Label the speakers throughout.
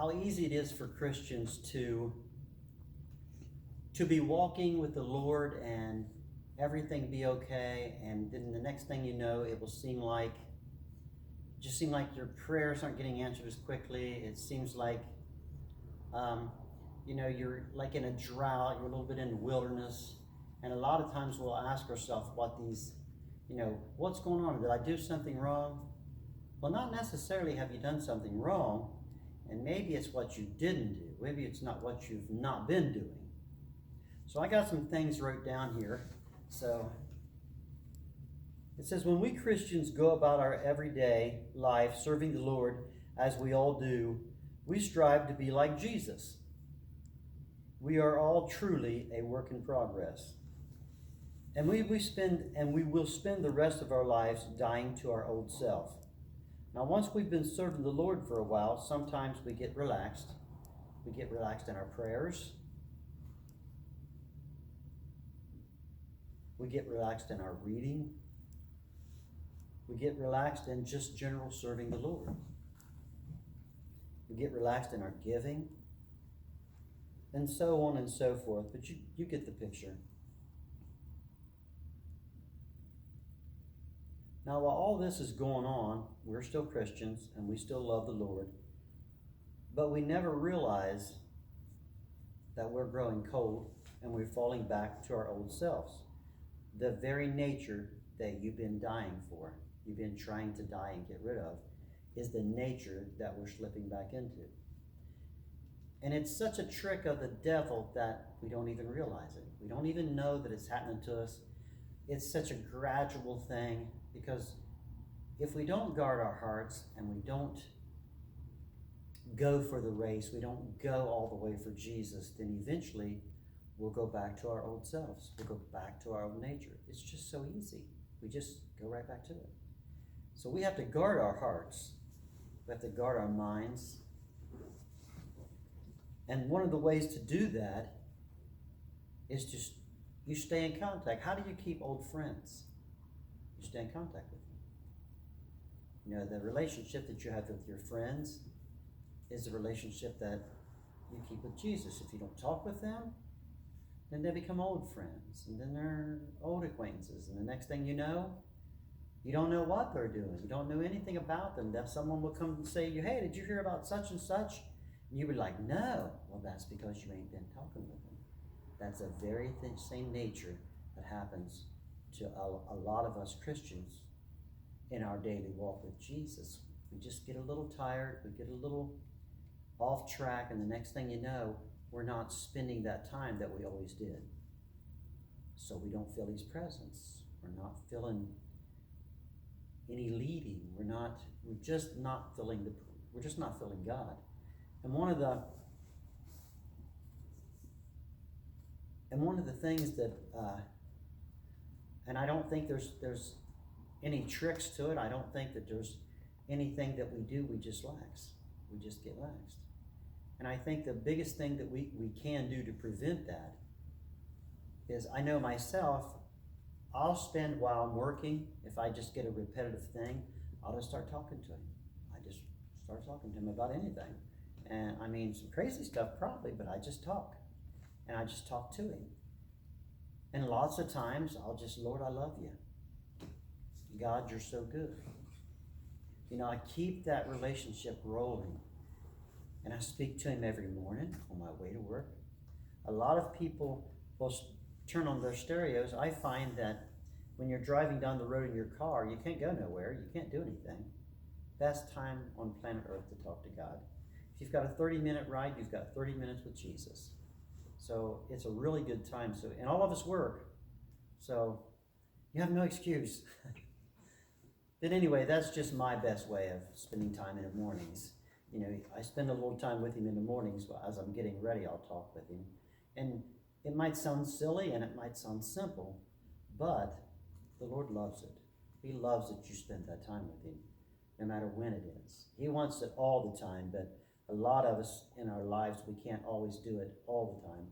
Speaker 1: how easy it is for Christians to be walking with the Lord and everything be okay, and then the next thing you know, it will seem like your prayers aren't getting answered as quickly. It seems like you're like in a drought, you're a little bit in the wilderness, and a lot of times we'll ask ourselves what's going on? Did I do something wrong? Well, not necessarily have you done something wrong, and maybe it's what you didn't do. Maybe it's not what you've not been doing. So I got some things wrote down here. So it says, when we Christians go about our everyday life serving the Lord, as we all do, we strive to be like Jesus. We are all truly a work in progress. And we will spend the rest of our lives dying to our old self. Now, once we've been serving the Lord for a while, sometimes we get relaxed. We get relaxed in our prayers. We get relaxed in our reading. We get relaxed in just general serving the Lord. We get relaxed in our giving, and so on and so forth. But you get the picture. Now, while all this is going on, we're still Christians and we still love the Lord, but we never realize that we're growing cold and we're falling back to our old selves. The very nature that you've been dying for, you've been trying to die and get rid of, is the nature that we're slipping back into. And it's such a trick of the devil that we don't even realize it. We don't even know that it's happening to us. It's such a gradual thing, because if we don't guard our hearts and we don't go for the race, we don't go all the way for Jesus, then eventually we'll go back to our old selves. We'll go back to our old nature. It's just so easy. We just go right back to it. So we have to guard our hearts. We have to guard our minds. And one of the ways to do that is just you stay in contact. How do you keep old friends? You stay in contact with them. The relationship that you have with your friends is the relationship that you keep with Jesus. If you don't talk with them, then they become old friends, and then they're old acquaintances. And the next thing you know, you don't know what they're doing. You don't know anything about them. That someone will come and say to you, hey, did you hear about such and such? And you be like, no. Well, that's because you ain't been talking with them. That's the very same nature that happens to a lot of us Christians in our daily walk with Jesus. We just get a little tired, we get a little off track, and the next thing you know, we're not spending that time that we always did. So we don't feel his presence. We're not feeling any leading. We're just not feeling God. And one of the things that and I don't think there's any tricks to it. I don't think that there's anything that we do, we just lax. We just get laxed. And I think the biggest thing that we can do to prevent that is, I know myself, I'll spend while I'm working, if I just get a repetitive thing, I'll just start talking to him. I just start talking to him about anything. And I mean, some crazy stuff probably, but I just talk. And I just talk to him. And lots of times I'll just, Lord, I love you. God, you're so good. I keep that relationship rolling. And I speak to him every morning on my way to work. A lot of people will turn on their stereos. I find that when you're driving down the road in your car, you can't go nowhere. You can't do anything. Best time on planet Earth to talk to God. If you've got a 30-minute ride, you've got 30 minutes with Jesus. So it's a really good time. So, and all of us work. So you have no excuse. But anyway, that's just my best way of spending time in the mornings. I spend a little time with him in the mornings, but as I'm getting ready, I'll talk with him. And it might sound silly and it might sound simple, but the Lord loves it. He loves that you spend that time with him, no matter when it is. He wants it all the time, but a lot of us in our lives, we can't always do it all the time.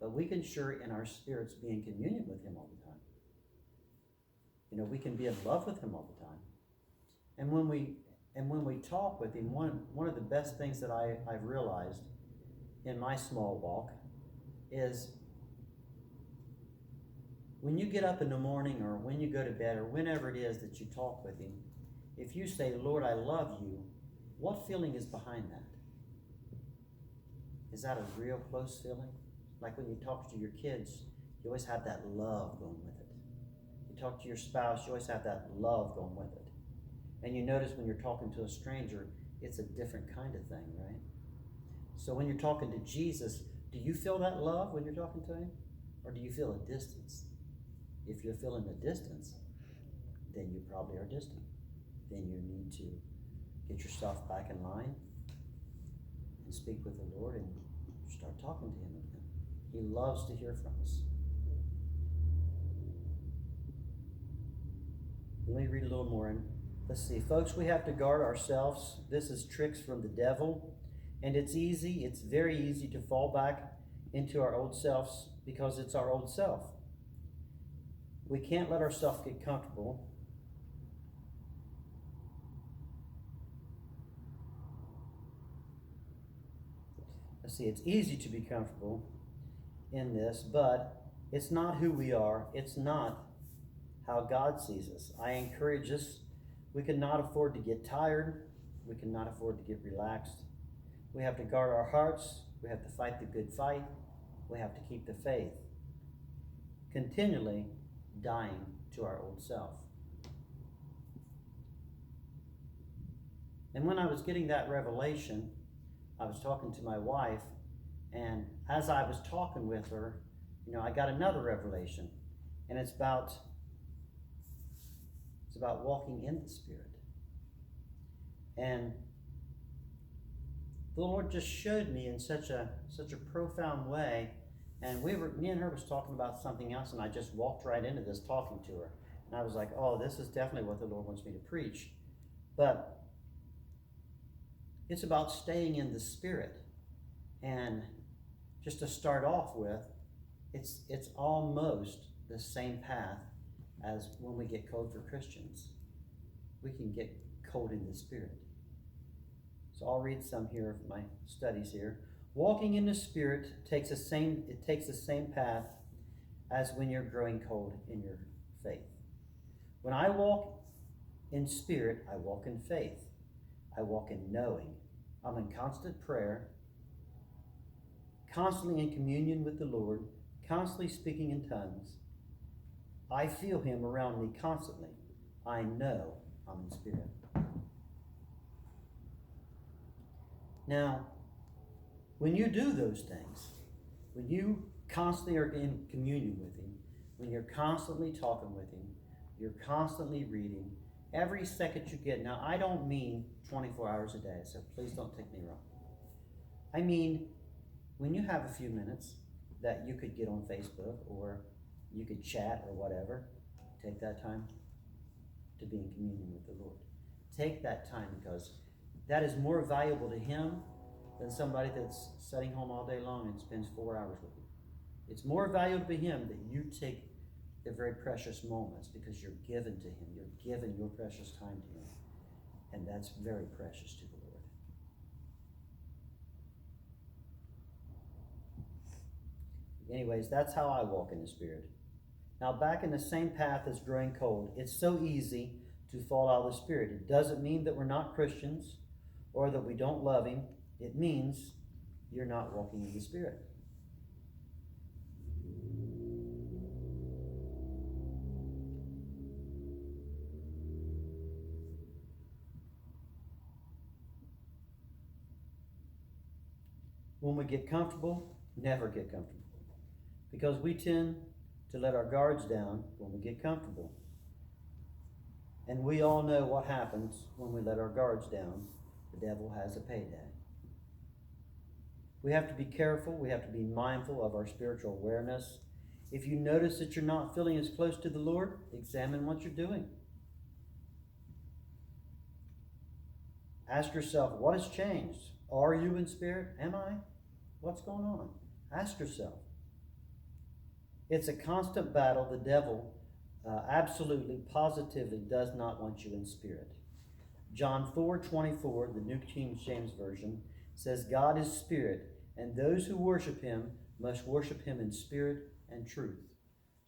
Speaker 1: But we can sure in our spirits be in communion with him all the time. We can be in love with him all the time. And when we And when we talk with him, one of the best things that I've realized in my small walk is when you get up in the morning or when you go to bed or whenever it is that you talk with him, if you say, Lord, I love you, what feeling is behind that? Is that a real close feeling? Like when you talk to your kids, you always have that love going with it. You talk to your spouse, you always have that love going with it. And you notice when you're talking to a stranger, it's a different kind of thing, right? So when you're talking to Jesus, do you feel that love when you're talking to him? Or do you feel a distance? If you're feeling a distance, then you probably are distant. Then you need to get yourself back in line and speak with the Lord and start talking to him again. He loves to hear from us. Let me read a little more. Let's see. Folks, we have to guard ourselves. This is tricks from the devil. And it's easy. It's very easy to fall back into our old selves because it's our old self. We can't let ourselves get comfortable. Let's see. It's easy to be comfortable in this, but it's not who we are. It's not how God sees us. I encourage us. We cannot afford to get tired. We cannot afford to get relaxed. We have to guard our hearts. We have to fight the good fight. We have to keep the faith. Continually dying to our old self. And when I was getting that revelation, I was talking to my wife, and as I was talking with her, I got another revelation. And it's about walking in the Spirit. And the Lord just showed me in such a profound way. And me and her was talking about something else, and I just walked right into this talking to her. And I was like, oh, this is definitely what the Lord wants me to preach. But it's about staying in the Spirit. And just to start off with, it's almost the same path as when we get cold for Christians. We can get cold in the Spirit. So I'll read some here of my studies here. Walking in the Spirit takes the same path as when you're growing cold in your faith. When I walk in Spirit, I walk in faith. I walk in knowing. I'm in constant prayer, constantly in communion with the Lord, constantly speaking in tongues. I feel him around me constantly. I know I'm in Spirit. Now, when you do those things, when you constantly are in communion with him, when you're constantly talking with him, you're constantly reading, every second you get. Now, I don't mean 24 hours a day, so please don't take me wrong. I mean, when you have a few minutes that you could get on Facebook or you could chat or whatever, take that time to be in communion with the Lord. Take that time, because that is more valuable to him than somebody that's sitting home all day long and spends 4 hours with you. It's more valuable to him that you take the very precious moments, because you're given to him. You're given your precious time to him. And that's very precious to the Lord. Anyways, that's how I walk in the Spirit. Now, back in the same path as growing cold, it's so easy to fall out of the Spirit. It doesn't mean that we're not Christians or that we don't love him. It means you're not walking in the Spirit. When we get comfortable, never get comfortable. Because we tend to let our guards down when we get comfortable. And we all know what happens when we let our guards down. The devil has a payday. We have to be careful. We have to be mindful of our spiritual awareness. If you notice that you're not feeling as close to the Lord, examine what you're doing. Ask yourself, what has changed? Are you in Spirit? Am I? What's going on? Ask yourself. It's a constant battle. The devil absolutely, positively does not want you in Spirit. John 4:24, the New King James Version, says, God is spirit, and those who worship him must worship him in spirit and truth.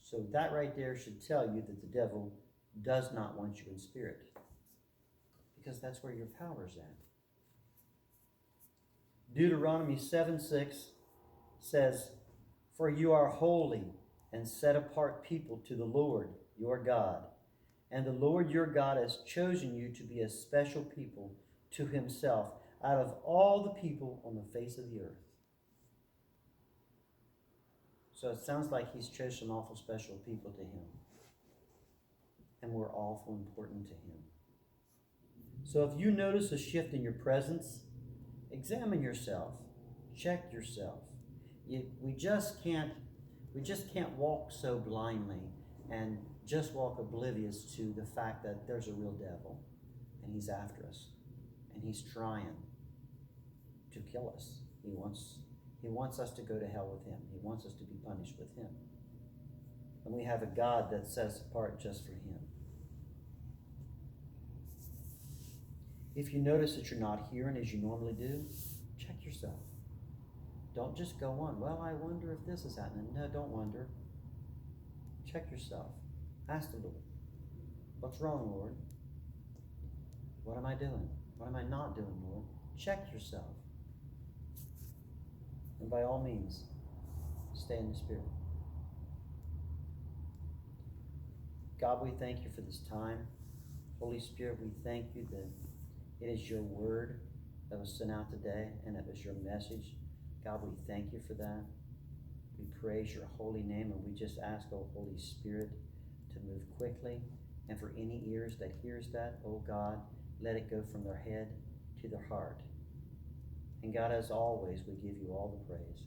Speaker 1: So that right there should tell you that the devil does not want you in spirit, because that's where your power is at. Deuteronomy 7:6 says, for you are holy and set apart people to the Lord your God. And the Lord your God has chosen you to be a special people to himself out of all the people on the face of the earth. So it sounds like he's chosen awful special people to him. And we're awful important to him. So if you notice a shift in your presence, examine yourself. Check yourself. We just can't walk so blindly and just walk oblivious to the fact that there's a real devil and he's after us and he's trying to kill us. He wants us to go to hell with him. He wants us to be punished with him. And we have a God that sets apart just for him. If you notice that you're not hearing as you normally do, check yourself. Don't just go on, well, I wonder if this is happening. No, don't wonder. Check yourself. Ask the Lord, what's wrong, Lord? What am I doing? What am I not doing, Lord? Check yourself. And by all means, stay in the Spirit. God, we thank you for this time. Holy Spirit, we thank you that it is your word that was sent out today, and it was your message. God, we thank you for that. We praise your holy name, and we just ask, oh Holy Spirit, to move quickly. And for any ears that hears that, oh God, let it go from their head to their heart. And God, as always, we give you all the praise.